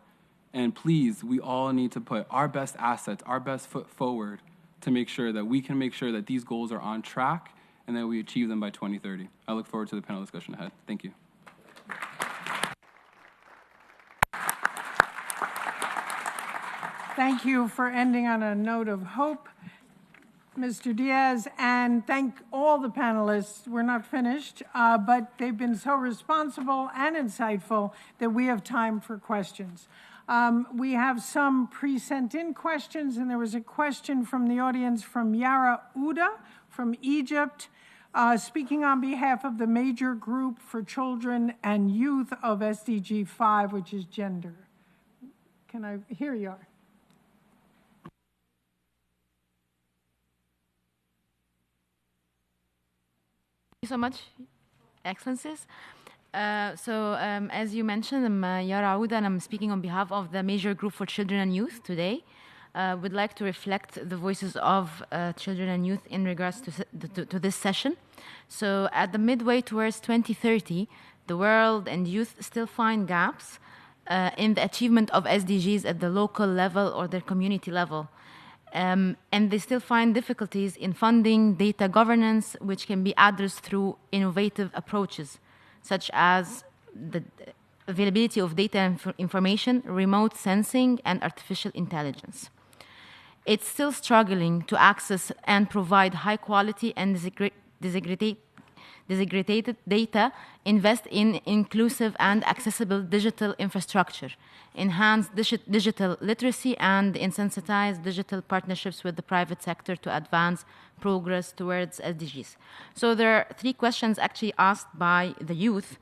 and please, we all need to put our best assets, our best foot forward to make sure that we can make sure that these goals are on track and that we achieve them by 2030. I look forward to the panel discussion ahead. Thank you. Thank you for ending on a note of hope, Mr. Diaz, and thank all the panelists. We're not finished, but they've been so responsible and insightful that we have time for questions. We have some pre-sent in questions, and there was a question from the audience from Yara Uda from Egypt, speaking on behalf of the major group for children and youth of SDG 5, which is gender. Here you are. Thank you so much, Excellencies. As you mentioned, I'm Yara Auda, and I'm speaking on behalf of the Major Group for Children and Youth today. Would like to reflect the voices of children and youth in regards to this session. So at the midway towards 2030, the world and youth still find gaps in the achievement of SDGs at the local level or their community level. And they still find difficulties in funding data governance, which can be addressed through innovative approaches, such as the availability of data information, remote sensing, and artificial intelligence. It's still struggling to access and provide high quality and disaggregated data, invest in inclusive and accessible digital infrastructure, enhance digital literacy, and insensitize digital partnerships with the private sector to advance progress towards SDGs. So there are 3 questions actually asked by the youth.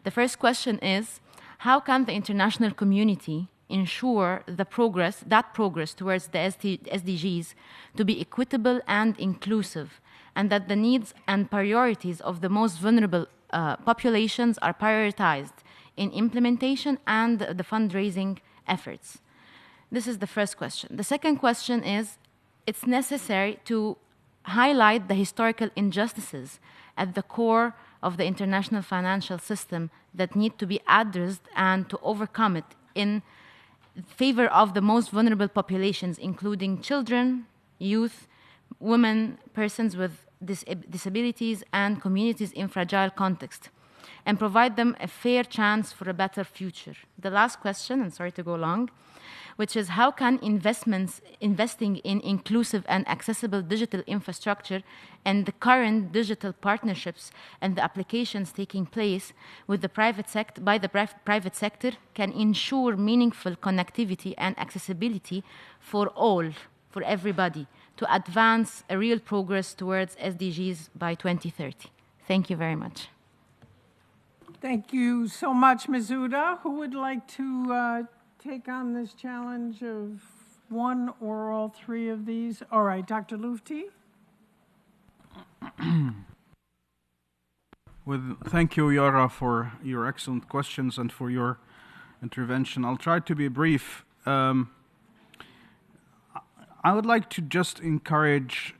The first question is, how can the international community ensure that progress towards the SDGs to be equitable and inclusive, and that the needs and priorities of the most vulnerable populations are prioritized in implementation and the fundraising efforts? This is the first question. The second question is, it's necessary to highlight the historical injustices at the core of the international financial system that need to be addressed and to overcome it in favor of the most vulnerable populations, including children, youth, women, persons with disabilities, and communities in fragile context, and provide them a fair chance for a better future. The last question, and sorry to go long, which is how can investing in inclusive and accessible digital infrastructure and the current digital partnerships and the applications taking place with the private sector can ensure meaningful connectivity and accessibility for all, for everybody, to advance a real progress towards SDGs by 2030. Thank you very much. Thank you so much, Ms. Uda. Who would like to take on this challenge of one or all 3 of these? All right, Dr. Lufti. Thank you, Yara, for your excellent questions and for your intervention. I'll try to be brief. I would like to just encourage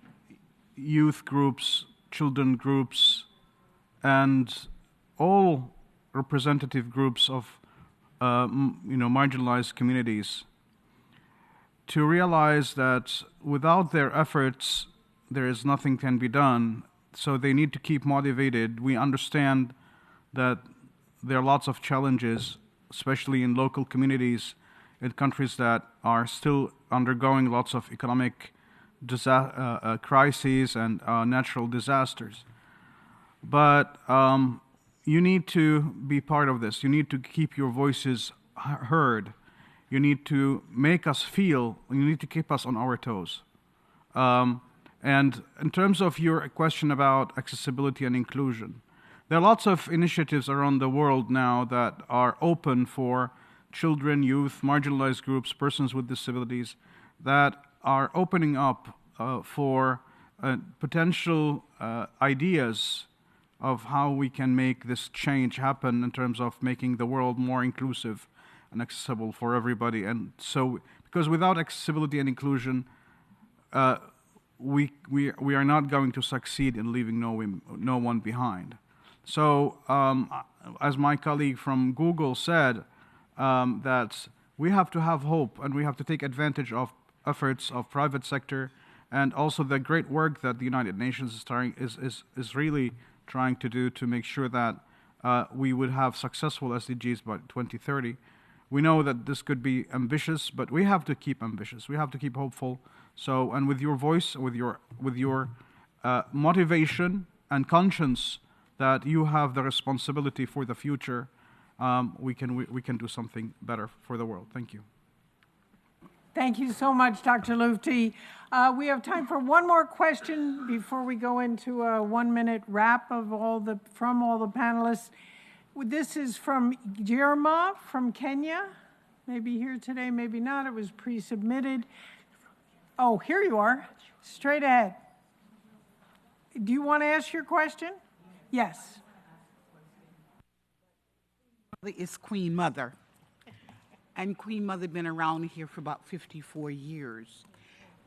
youth groups, children groups, and all representative groups of marginalized communities to realize that without their efforts, there is nothing can be done. So they need to keep motivated. We understand that there are lots of challenges, especially in local communities in countries that are still undergoing lots of economic crises and natural disasters. But you need to be part of this. You need to keep your voices heard. You need to make us feel, you need to keep us on our toes. And in terms of your question about accessibility and inclusion, there are lots of initiatives around the world now that are open for children, youth, marginalized groups, persons with disabilities, that are opening up for potential ideas of how we can make this change happen in terms of making the world more inclusive and accessible for everybody. And so, because without accessibility and inclusion, we are not going to succeed in leaving no one behind. So, as my colleague from Google said, that we have to have hope and we have to take advantage of efforts of private sector and also the great work that the United Nations is really trying to do to make sure that we would have successful SDGs by 2030. We know that this could be ambitious, but we have to keep ambitious. We have to keep hopeful. So, and with your voice, with your motivation and conscience that you have the responsibility for the future, we can do something better for the world. Thank you. Thank you so much, Dr. Lufti. We have time for one more question before we go into a 1-minute wrap of from all the panelists. This is from Jerma from Kenya. Maybe here today, maybe not. It was pre-submitted. Oh, here you are. Straight ahead. Do you want to ask your question? Yes. Is Queen Mother. And Queen Mother been around here for about 54 years.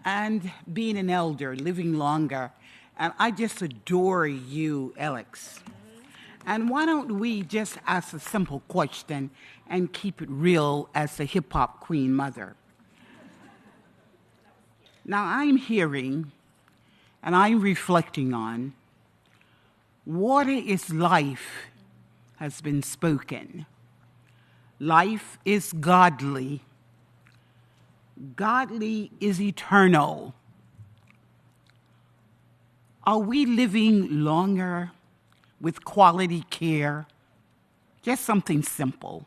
And being an elder, living longer, and I just adore you, Alex. And why don't we just ask a simple question and keep it real as the hip-hop Queen Mother? Now, I'm hearing and I'm reflecting on water is life has been spoken. Life is godly. Godly is eternal. Are we living longer with quality care? Just something simple.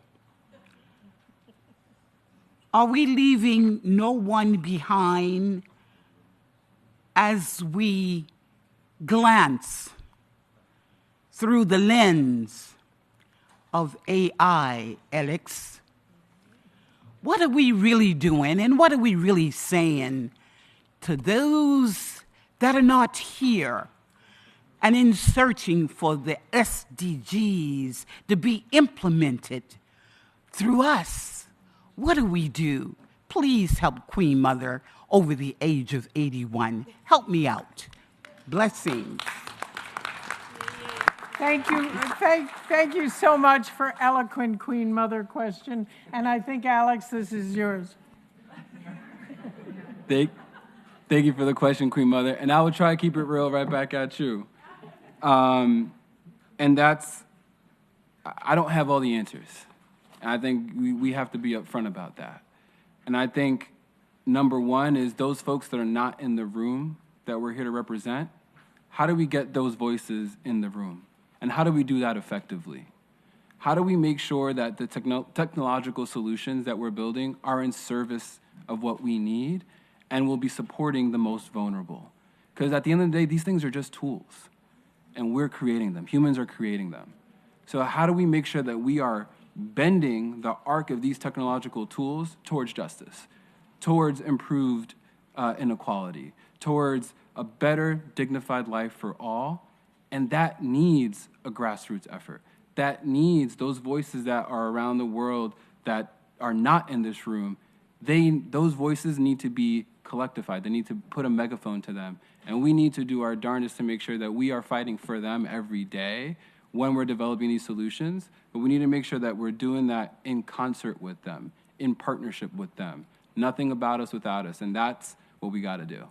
Are we leaving no one behind as we glance through the lens of AI, Alex? What are we really doing and what are we really saying to those that are not here and in searching for the SDGs to be implemented through us? What do we do? Please help Queen Mother over the age of 81. Help me out. Blessings. Thank you. Thank you so much for eloquent Queen Mother question. And I think, Alex, this is yours. Thank you for the question, Queen Mother. And I will try to keep it real right back at you. And that's, I don't have all the answers. And I think we have to be upfront about that. And I think number one is those folks that are not in the room that we're here to represent, how do we get those voices in the room? And how do we do that effectively? How do we make sure that the technological solutions that we're building are in service of what we need and will be supporting the most vulnerable? Because at the end of the day, these things are just tools, and we're creating them. Humans are creating them. So how do we make sure that we are bending the arc of these technological tools towards justice, towards improved inequality, towards a better, dignified life for all? And that needs a grassroots effort. That needs those voices that are around the world that are not in this room. Those voices need to be collectivified. They need to put a megaphone to them. And we need to do our darndest to make sure that we are fighting for them every day when we're developing these solutions. But we need to make sure that we're doing that in concert with them, in partnership with them. Nothing about us without us. And that's what we got to do.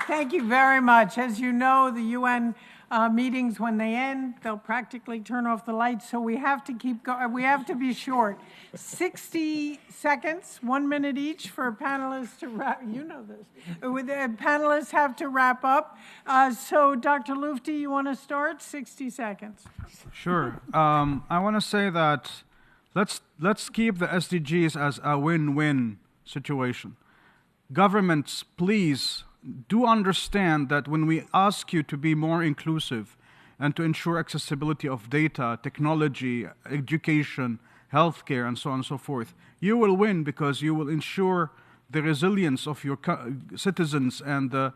Thank you very much. As you know, the UN meetings, when they end, they'll practically turn off the lights, so we have to keep going. We have to be short. 60 seconds, 1 minute each for panelists to wrap. You know this. The panelists have to wrap up. So, Dr. Lufti, you want to start? 60 seconds. Sure. I want to say that let's keep the SDGs as a win-win situation. Governments, please, do understand that when we ask you to be more inclusive and to ensure accessibility of data, technology, education, healthcare, and so on and so forth, you will win because you will ensure the resilience of your citizens and the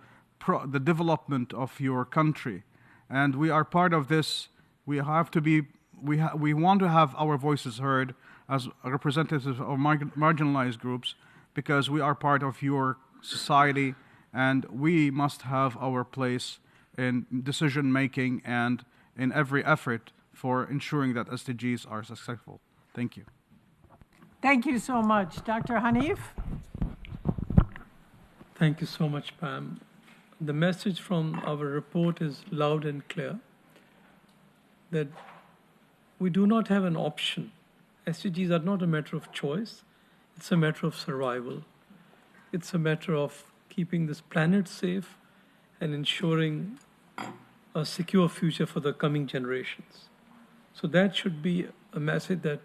development of your country. And we are part of this. We have to be, we want to have our voices heard as representatives of marginalized groups, because we are part of your society, and we must have our place in decision making and in every effort for ensuring that SDGs are successful. Thank you. Thank you so much. Dr. Hanif? Thank you so much, Pam. The message from our report is loud and clear, that we do not have an option. SDGs are not a matter of choice. It's a matter of survival. It's a matter of keeping this planet safe and ensuring a secure future for the coming generations. So that should be a message that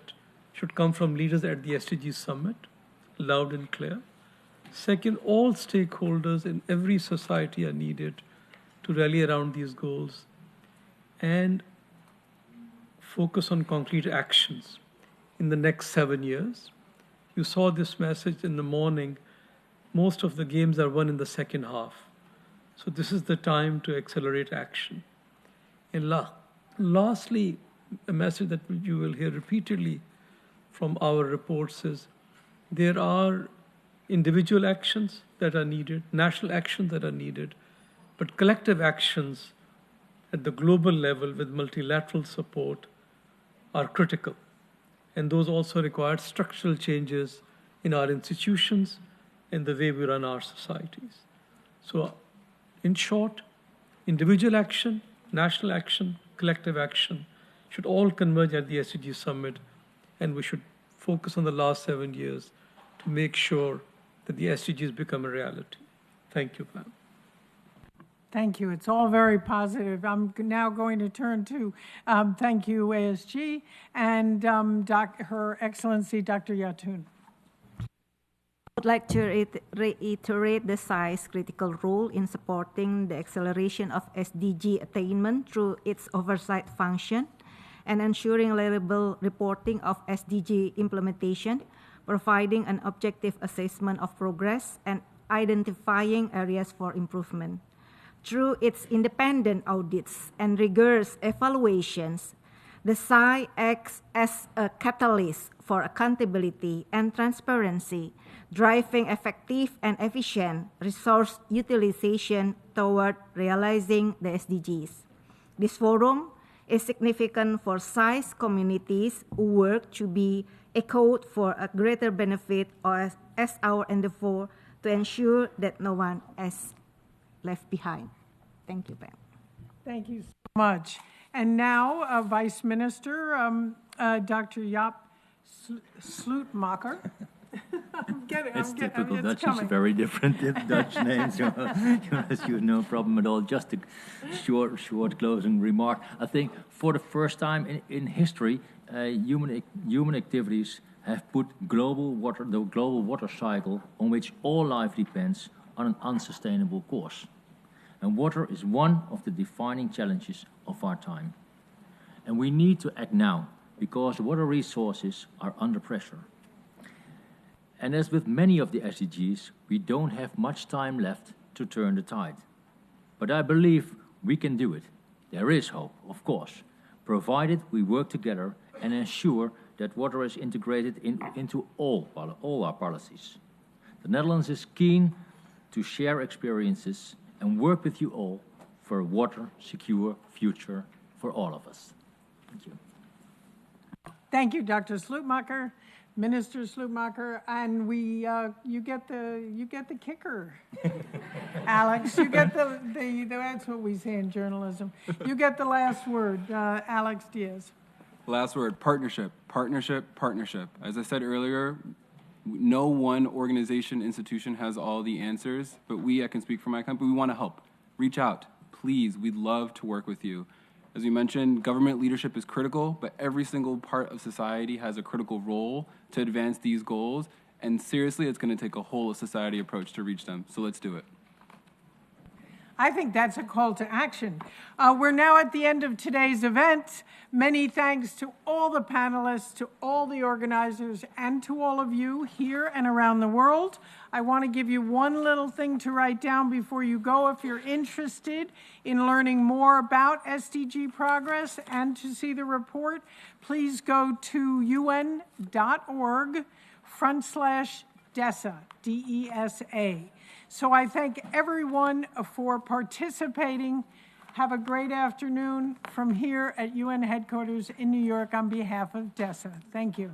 should come from leaders at the SDG Summit, loud and clear. Second, all stakeholders in every society are needed to rally around these goals and focus on concrete actions in the next 7 years. You saw this message in the morning. Most of the games are won in the second half. So this is the time to accelerate action. And lastly, a message that you will hear repeatedly from our reports is there are individual actions that are needed, national actions that are needed, but collective actions at the global level with multilateral support are critical. And those also require structural changes in our institutions and the way we run our societies. So, in short, individual action, national action, collective action should all converge at the SDG Summit, and we should focus on the last 7 years to make sure that the SDGs become a reality. Thank you, Pam. Thank you. It's all very positive. I'm now going to turn to, thank you, ASG, and Her Excellency, Dr. Yatoon. I would like to reiterate the SAI's critical role in supporting the acceleration of SDG attainment through its oversight function and ensuring reliable reporting of SDG implementation, providing an objective assessment of progress, and identifying areas for improvement. Through its independent audits and rigorous evaluations, the SAI acts as a catalyst for accountability and transparency, driving effective and efficient resource utilization toward realizing the SDGs. This forum is significant for SAI's communities who work to be echoed for a greater benefit as our endeavor to ensure that no one is left behind. Thank you, Pam. Thank you so much. And now, Vice Minister, Dr. Jaap Slootmaker. It's typical Dutch. It's very different Dutch names. No problem at all. Just a short closing remark. I think for the first time in history, human activities have put the global water cycle, on which all life depends, on an unsustainable course. And water is one of the defining challenges of our time. And we need to act now, because water resources are under pressure. And as with many of the SDGs, we don't have much time left to turn the tide. But I believe we can do it. There is hope, of course, provided we work together and ensure that water is integrated into all our policies. The Netherlands is keen to share experiences and work with you all for a water-secure future for all of us. Thank you. Thank you, Dr. Slootmaker, Minister Slootmaker, and you get the kicker, Alex. You get the that's what we say in journalism. You get the last word, Alex Diaz. Last word: partnership, partnership, partnership. As I said earlier, no one organization, institution has all the answers, but I can speak for my company, we want to help. Reach out, please. We'd love to work with you. As we mentioned, government leadership is critical, but every single part of society has a critical role to advance these goals, and seriously, it's going to take a whole society approach to reach them, so let's do it. I think that's a call to action. We're now at the end of today's event. Many thanks to all the panelists, to all the organizers, and to all of you here and around the world. I want to give you one little thing to write down before you go. If you're interested in learning more about SDG progress and to see the report, please go to un.org/DESA, D-E-S-A. So I thank everyone for participating. Have a great afternoon from here at UN headquarters in New York on behalf of DESA. Thank you.